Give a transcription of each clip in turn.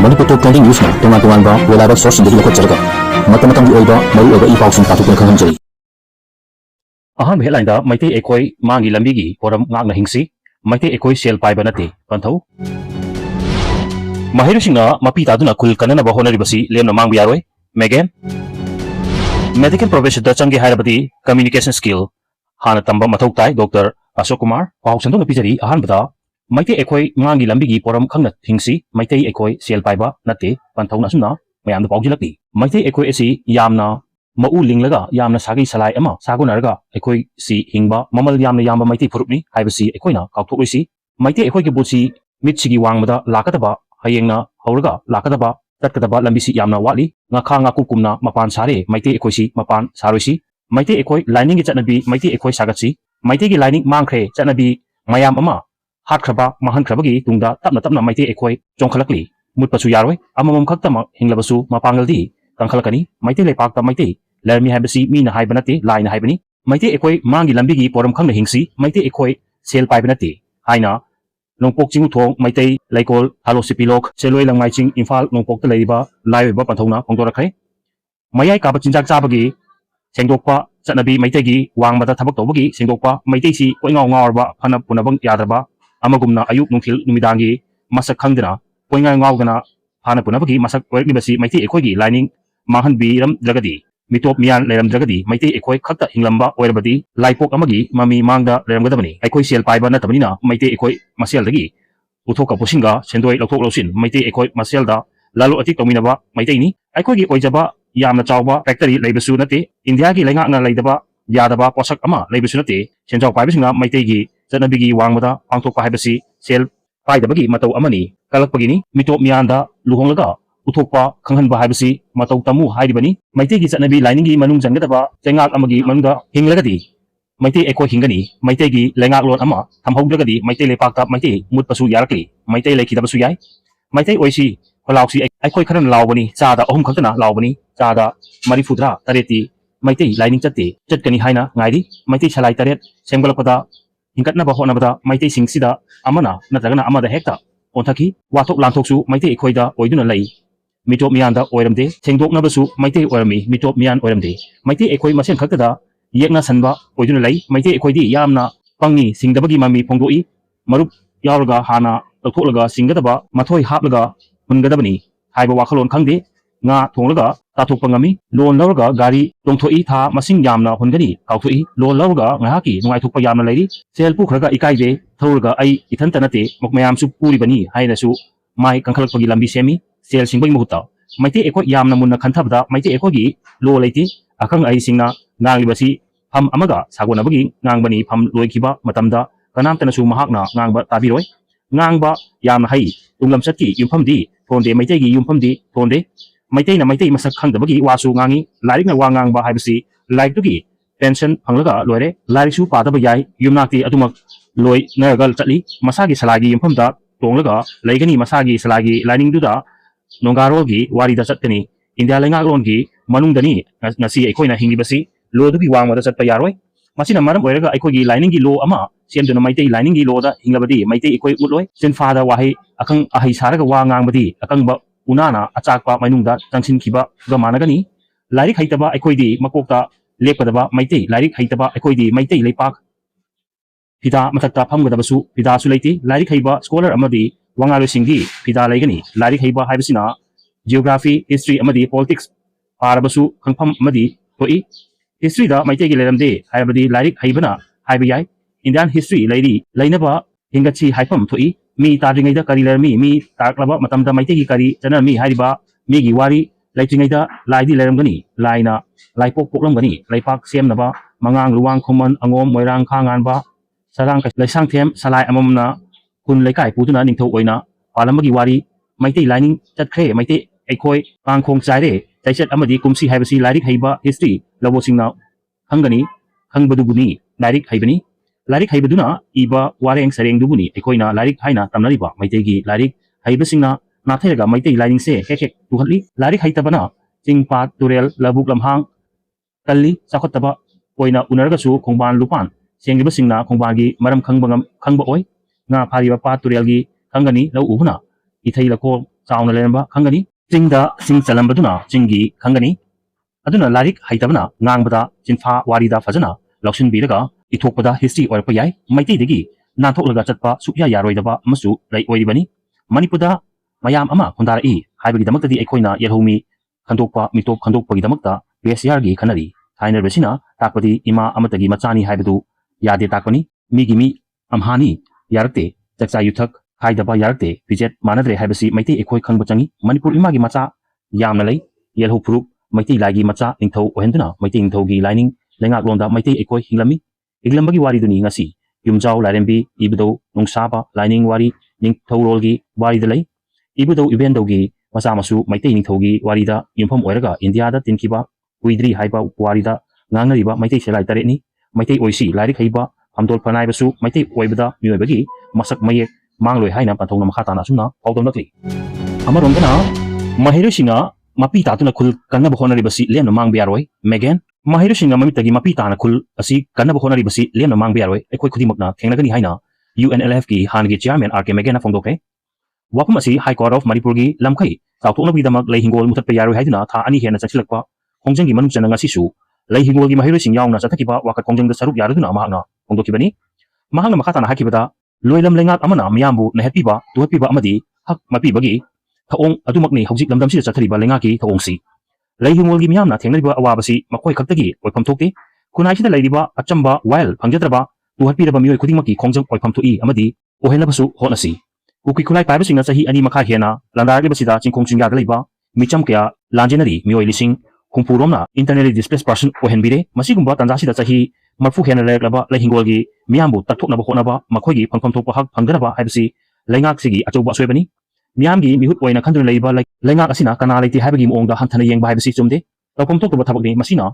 Manipur Top 20 News na tungan-tungan ba wala ba source hindi ko tsarga. Matamatang iba may iba ipaw sing tatukon kang hanjay. Ahan headline da maite ekoi mangi lambigi poram ngak na hingsi maite ekoi sel pai banate panthau mahiru singna mapita duna kul kanana ba honari basi lemna mangbi yaroi megen medical profession da changi hairabadi communication skill hana tamba mathau tai Dr. Ashok Kumar pau sandong pijari ahan bada maite ekoi mangi lambigi poram khangna hingsi maite ekoi sel pai ba nate panthau na sumna mayam da paujilaki maite ekoi asi yamna mau linglaga yamna sagi salai ama sagunarga ekoi si hingba mamal yamna yamba maiti phurupni haibasi ekoina kaukthokloisi maiti ekoi ge busi mitsigi wangmada lakataba hayengna hauraga lakataba tatkataba lambisi yamna wali ngakha ngakukumna mapan sare maiti ekoi si mapan saroisi maiti ekoi lining ge chatnabi maiti ekoi sagatsi maiti ge lining mangkhre chatnabi mayam ama hatkhaba mahankhbagi tungda tapna maiti ekoi chongkhalakli mutpasu yaroi amamam khaktama hinglabasu mapangaldi kangkhalakani maiti lepakta maiti lermi haibasi mina haibanate laina haibani maite ekoi mangi lambigi poram khangna hingsi maite ekoi sel paibanate haina longpok chingu thong maite laikol halosipilok seloi langai ching imphal longpok ta leiba laiba panthona phongdorakhai mayai ka bachinjak chabagi sengdokpa chanabi maite gi wangmada thabak tobagi sengdokpa maite si koi ngau ngawrba phana punabang yadraba amagumna ayuk nungthil numidangi masak khangdana koi ngai ngawgana phana punabagi masak koirnibasi maite ekoi gi lining mahan biram jagadi mitop mian leram dragadi maite ekoi khakta hinglamba oirbadi laipok amagi mami mangda leramgadabani ekoi sel paiba natabnina maite ekoi masel dagi uthoka pusinga sendoi lothok losin maite ekoi masel da lalo atik tominaba maite ni ekoi gi oijaba yamna chawba factory leibasu nate india gi lenga na leidaba yadaba posak ama leibasu nate senjaw paibasinga maite gi janabi gi wangmada pangthokpa haibasi sel paidabagi matau amani kalakpagi ni mitop mianda luhonglaga uthokpa khanghanba haibasi matau tamu hairibani maite gi chanabi lining gi manung jangadaba chengak amagi manungda hinglagadi maite ekoi hingani maite gi lengak lon ama thamhaudragadi maite lepakta maite mutpasu yarakli maite lekhidabasu yai maite oisi holausi ekoi kharan lawbani chada ahum khaktana lawbani chada marifudra tareti maite lining chatte chatkani haina ngairi maite salai taret semgalakpada hingkatna ba honabada maite singsida amana natragana amada hekta onthaki wathok lanthoksu maite ekoida oiduna lei mitop mianda oiramde sengdoknabasu maite oirami mitop mian oiramde maite ekoi masen khaktada yekna sanba oiduna lei maite ekoidi yamna pangni singdabagi mami phongdoi marup yauraga hana loktholaga singgadaba mathoi haplaga hungadabani haiba wakhalon khangde nga thonglaga tathokpangami lon lawraga gari tongthoi tha masing yamna hungani kauthoi lon lawraga ngahaki nungai thokpa yamna leiri selpu khraga ikaibe thawraga ai ithantanate mokmayam su puri bani hainasu mai kangkhalakpagi lambi semi sel singbay muhuta maite ekoi yamna munna khantabda maite ekoi gi lo leiti akang ai singna nganglibasi pham amaga sagonabagi ngangbani pham loikiba matamda kanamtanasu mahakna ngangba tabiroi ngangba yamna hai tunglam satki yumphamdi thonde maite gi yumphamdi thonde maite na maite masak khangdabagi wasu ngangi larik na wa ngangba haibasi laik tugi pension phanglaga loire lariksu padaba yai yumnakti atumak loi naragal chatli masagi salagi yumphamda tonglaga leigani masagi salagi lining duda nongarogi warida chatkani india lengaglongi manungdani ngasi ekoina hingibasi lo dugi wangmada chatpa yaroi masina maram oiraga ekogi lining gi lo ama semduna maite lining gi lo da hinglabadi maite ekoi utloi senfada wahi akang ahi saraga wa ngangbadi akangba unana achakpa mainungda changsin khiba ga managani lairik haitaba ekoidi makokta lepkadaba maite lairik haitaba ekoidi maite leipak pida matakta phamgadabasu pida su leiti lairik haiba scholar amadi wangalo singgi pida leigani lairik haiba haibasina geography history amadi politics parabasu khangpham amadi toi history da maite gi leramde haibadi lairik haibana haiba yai indian history leiri leinaba hingachi haifam toi mi tadringai da kari lermi mi taklaba matamda maite gi kari chana mi haiba mi gi wari laitringai da laidi leramgani laina laipok poklamgani laipak semnaba mangang luwang khoman angom moirang khanganba sarang laisang them salai amamna kun leikai putuna ningthau oina palamagi wari maite lining chatkre maite ekoi pangkhong chaire taichat amadi kumsi haibasi lairik haiba history lawosingna hangani hangbaduguni lairik haibani lairik haibaduna iba wareng sareng duguni ekoina lairik haina tamnariba maite gi lairik haibasingna nathaiga maite lining se hek tuhali lairik haitabana chingpat turel labuk lamhang kalli chakhotaba oina unarga su khongban lupan sengribasingna khongbagi maram khangba oi nga phariba pa turelgi khangani lau ubuna ithai lako चावना लेरंबा खंगनी चिंगदा सिंग चलंबदुना चिंगी खंगनी अदुना लारिक हाइतबना ngangbada चिंफा वारीदा फजना लक्षण बीरगा इथोकपदा history ओरप याय मैतेदगी नाथोकलगा चटपा सुप्या यारोइदबा अमसु लाई ओइरिबनी मणिपुरदा मयाम अमा खुंदारई हाइबगिदमक्तदी अखोइना यरहुमी खंदोकपा मिटोप खंदोकपगिदमक्ता PSR गी खनरी थाइनरबसिना ताकपदी इमा अमतगी मचानी हाइबदु यादे ताकपनी मिगी अमहानी यारते चक्चा युथक हाइदबा यारते पिजेट मानद्रे हाइबसी मैते एखोइ खंगब चंगी मणिपुर इमागी मचा यामना लई येलहु फुरुप मैते लाइगी मचा निंथौ ओहेंदुना मैते निंथौगी लाइनिंग लेंगाक लोंदा मैते एखोइ हिंगलमी इग्लंबगी वारीदुनी ngasi yumjau lairembi ibdo nungsaba lining wari ningthorolgi warida lei ibdo ibendaugi masa masu maitei ningthogi warida yumpham oiraga india da tinkiba kuidri haiba warida ngangnariba maitei selai tare ni maitei oisi lairik haiba amdol phanai basu maitei oibada miyobagi masak mayek mangloi haina pathongna makha tana sumna paudom nakli amaromdana mahiru singa mapi tatuna khul kanna bhonari basi lemna mangbe yaroi megan mahiru singa mamitagi mapi tana khul asi kanna bhonari basi lemna mangbe yaroi ekhoi khudimakna thengnagani haina UNLF ki hangi chairman RK Megan phongdokhe wapum asi High Court of Manipur gi lamkhai chawthokna bidamak lei hingol muthat pe yaroi haiduna tha ani hena chachilakpa khongjang gi manung chana ngasi su lei hingol gi mahiru sing yauna chathakiba wakat khongjang da saruk yaraduna mahakna phongdokibani mahakna makha tana hakibada loilam lengak amana miyambu nahepiba tuhapiba amadi hak mapibagi thaong adumakni hojik lamdam si chathariba lengaki thaongsi lei hingolgi miyamna thengnariba awabasi makoi khaktagi oipham thokti kunai sida leiriba achamba while phangjadraba tuharpiraba miyoi khudingmaki khongjang oipham thoi amadi ohenabasu honasi kuki khulai paibasinga chahi ani makha hena landaribasida chingkhong chingya leiba micham kya lanjenari miyoi lising khungpuromna internally displaced person ohenbire masigumba tanjasida chahi marfu hena leklaba lei hingolgi miyambu tathoknaba honaba makhoigi phangpham thokpa hak phangdanaba haibasi leingak sigi achoba soibani miyamgi mihut oina khanduna leiba leingak asina kana leiti haibagi moongda hanthana yengba haibasi chumde tawkom thoktoba thabakni masina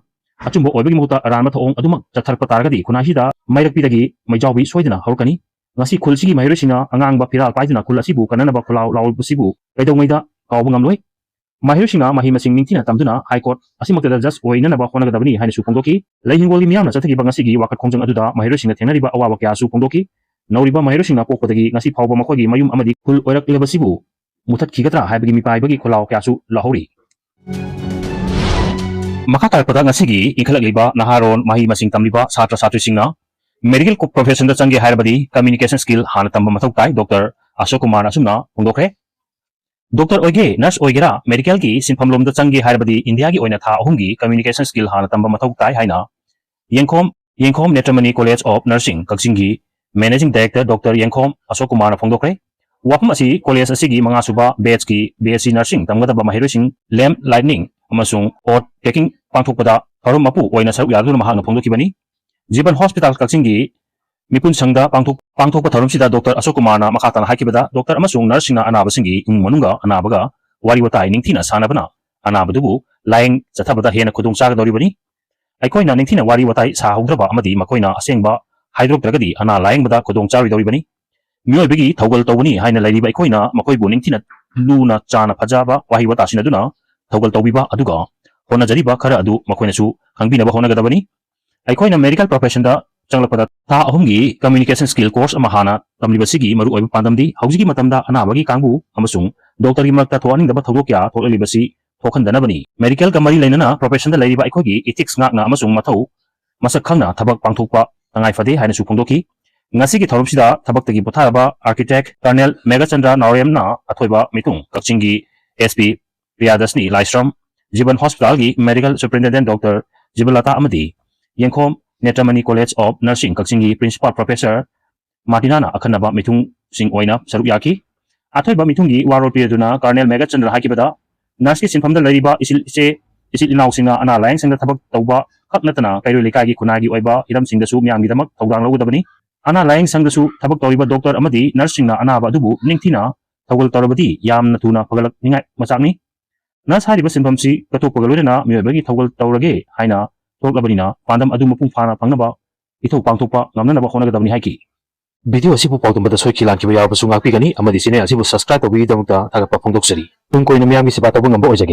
achumbo oibagi muta aranma thoong adumak chatharpa taragadi khunasida mairakpidagi maijawbi soidana hawkani ngasi khulsigi mahirusinga angangba phiral paiduna khul asibu kananaba khulaw lawbusibu kaidongmaida kawbu ngamloi mahirusinga mahimasing ningtina tamduna High Court asimakta just oinanaba honagadabani haina su phongdoki leihingolgi miyamna chathagiba ngasigi wakat khongjang aduda mahirusinga thengnariba awawa kya su phongdoki nauriba mahirusinga pokpadagi ngasi phawba makhogi mayum amadi khul oiraklebasibu muthat khigadra haibagi mipaibagi khulaw kya su lahori makha tarpada ngasigi inkhalakliba naharon mahi masing tamliba satra satrisingna medical profession da changi hairabadi communication skill hana tamba mathau tai Dr. Ashok Kumar asumna phongdokre Dr. Oige nurse oigera medical gi sinphamlom da changi hairabadi India gi oina tha ahumgi communication skill hana tamba mathau tai haina Yengkhom Netramani College of Nursing Kaksingi Managing Director Dr. Yengkhom Ashok Kumar phongdokre wapum asi college asigi manga suba batch ki BSc nursing tamgadaba mahirusing lamp lightning amasung ot taking pangthokpada thorum mapu oina saruk yarduna mahakna phongdokibani Jiban Hospital Kaksingi mipun sangda pangthokpa thorum sida Dr. Ashok Kumar na makhatana hakibada Dr. amasung nursing na anabasingi manunga anabaga wari watai ningthina sanabana anabadubu laing chathabada hena khudung chagadoribani aikoina ningthina wari watai sa haudraba amadi makoina asengba hydrodragadi ana laing bada khudung charidoribani miyobigi thawgal tawani haina lairiba aikoina makoibu ningthina luna chana phajaba wahi wata sinaduna thawgal tawbiba aduga hona jariba khara adu makoina su hangbinaba honagadabani aikoina medical profession da changlakpada tha ahumgi communication skill course ama hana tamlibasigi maru oiba pandamdi haujigi matamda anabagi kangbu amasung doctor gi makta thoaning daba thawdokya tholibasi thokhandanabani medical kamari lainana profession da lairiba aikogi ethics ngakna amasung mathau masak khangna thabak pangthokpa tangai fade haina su phongdoki ngasigi thorumsida thabaktagi potharaba architect Colonel Megachandra Nauremna athoiba mitung Kaksingi SP Priyadasni Laistrom Jiban Hospital gi Medical Superintendent Dr. Jibalata Amadi Yengkhom Netramani College of Nursing Kaksingi Principal Professor Martinana akhanaba mitung sing oina saruk yaki athoiba mitungi warol piaduna Colonel Megachandra hakibada nurse ki sinphamda lariba isil inaw singa ana laing singda thabak tawba khaknatana kairoi lekai gi khunagi oiba hiram singda su myang gidamak thawdang lawudabani ana laing sangdasu thabak tawriba doctor amadi nursingna anaba adubu ningthina thawgal tawrabadi yamna thuna pagalak ningai machakni nurse hariba sinphamsi katokpaga loirena miyobagi thawgal tawrage haina thoklabanina pandam adu mapung phana phangnaba ithau pangthokpa ngamnanaba honagadabani haiki video asibu pawdambada soiki langkiba yawabasu ngakpigani amadi channel asibu subscribe tawbigi damukta thagappa phongdoksari tung koina miyamgi siba tawba ngamba oijage